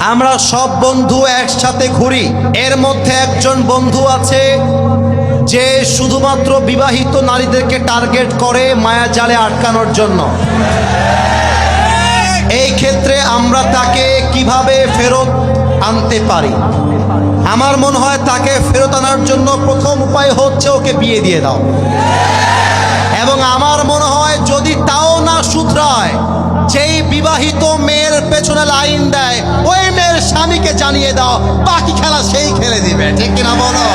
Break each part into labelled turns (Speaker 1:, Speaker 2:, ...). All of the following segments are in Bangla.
Speaker 1: আমরা সব বন্ধু একসাথে ঘুরি, এর মধ্যে একজন বন্ধু আছে যে শুধুমাত্র বিবাহিত নারীদেরকে টার্গেট করে মায়া জালে আটকানোর জন্য। এই ক্ষেত্রে আমরা তাকে কিভাবে ফেরত আনতে পারি? আমার মনে হয় তাকে ফেরত আনার জন্য প্রথম উপায় হচ্ছে ওকে বিয়ে দিয়ে দাও। এবং আমার মনে হয় যদি তাও না শুধরায়, যেই বিবাহিত মেয়ের পেছনে লাইন দেয় ওই মেয়ের স্বামীকে জানিয়ে দাও, বাকি খেলা সেই খেলে দিবে, ঠিক কিনা বলো?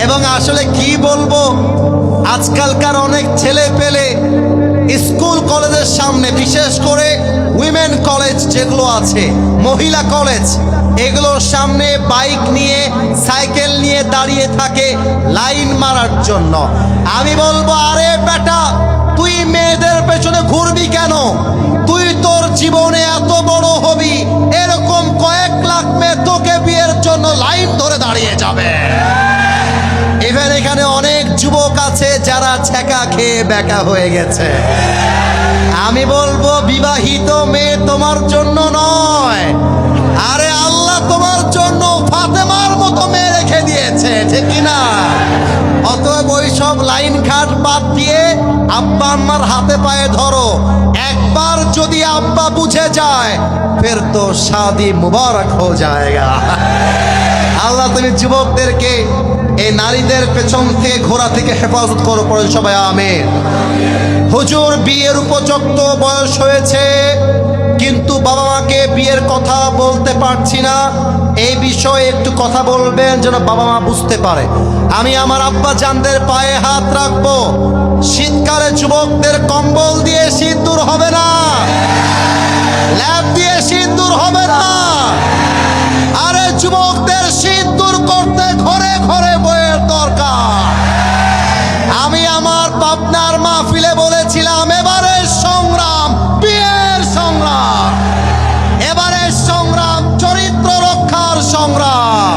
Speaker 1: এবং আসলে কি বলবো, আজকালকার অনেক ছেলে পেলে স্কুল কলেজের সামনে, বিশেষ করে উইমেন কলেজ যেগুলো আছে, মহিলা কলেজ, এগুলোর সামনে বাইক নিয়ে সাইকেল নিয়ে দাঁড়িয়ে থাকে লাইন মারার জন্য। আমি বলবো, আরে বেটা, তুই মেয়েদের পেছনে ঘুরবি কেন? তুই তোর জীবনে এত বড় হবি, এরকম কয়েক লাখ মেয়ে তোকে বিয়ের জন্য লাইন ধরে দাঁড়িয়ে যাবে। ইভেন এখানে অনেক যুবক আছে যারা ছেঁকা খেয়ে বেকা হয়ে গেছে। আমি বলবো, বিবাহিত মেয়ে তোমার জন্য নয়, আরে আল্লাহ তোমার জন্য ফাতেমার মতো মেয়ে রেখে দিয়েছে, ঠিক কিনা? অতএব ওই সব লাইন ঘাট বাদ দিয়ে আব্বা আম্মার হাতে পায়ে ধরো। একবার যদি আব্বা বুঝে যায় ফের তো শাদি মুবারক হো জায়েগা। আল্লাহ তুমি যুবকদেরকে এই নারীদের পেছন থেকে ঘোরা থেকে হেফাজত করো, পড়েন সবাই আমিন। হুজুর, বিয়ের উপযুক্ত বয়স হয়েছে কিন্তু বাবা মাকে বিয়ের কথা বলতে পারছি না, এই বিষয়ে একটু কথা বলবেন যেন বাবা মা বুঝতে পারে। আমি আমার আব্বা জানদের পায়ে হাত রাখবো। শীতকালে যুবকদের কম্বল দিয়ে শীত দূর হবে না, ল্যাপ দিয়ে শীত দূর হবে না। আরে যুবকদের শীত দূর করতে ঘরে ঘরে বইয়ের দরকার। আমি আমার পাবনার মাহফিলে বলেছিলাম, এবারের সংগ্রাম বিয়ের সংগ্রাম, এবারের সংগ্রাম চরিত্র রক্ষার সংগ্রাম,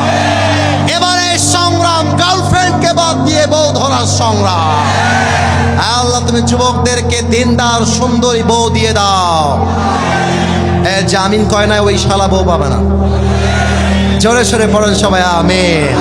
Speaker 1: এবারের সংগ্রাম গার্লফ্রেন্ডকে বাদ দিয়ে বউ ধরার সংগ্রাম। আল্লাহ তুমি যুবকদেরকে দিনদার সুন্দরী বউ দিয়ে দাও। জামিন কয় না ওই শালা বউ পাবে না। জোরে সোরে পড়েন সবাই আমিন।